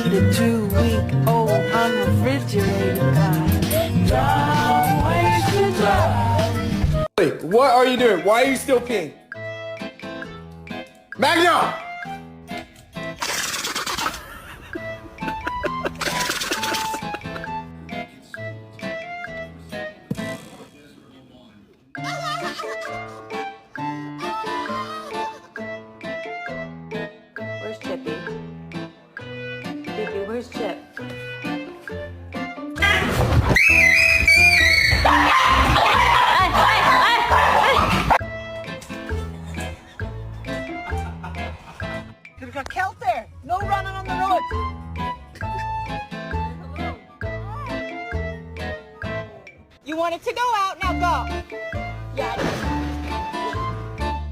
need a 2-week-old unrefrigerated kind. Don't waste your time. Wait, what are you doing? Why are you still peeing? Magna! Where's Chippy? Chippy, where's Chip? There's a Celt there. No running on the road. You want it to go out, now go. Yeah.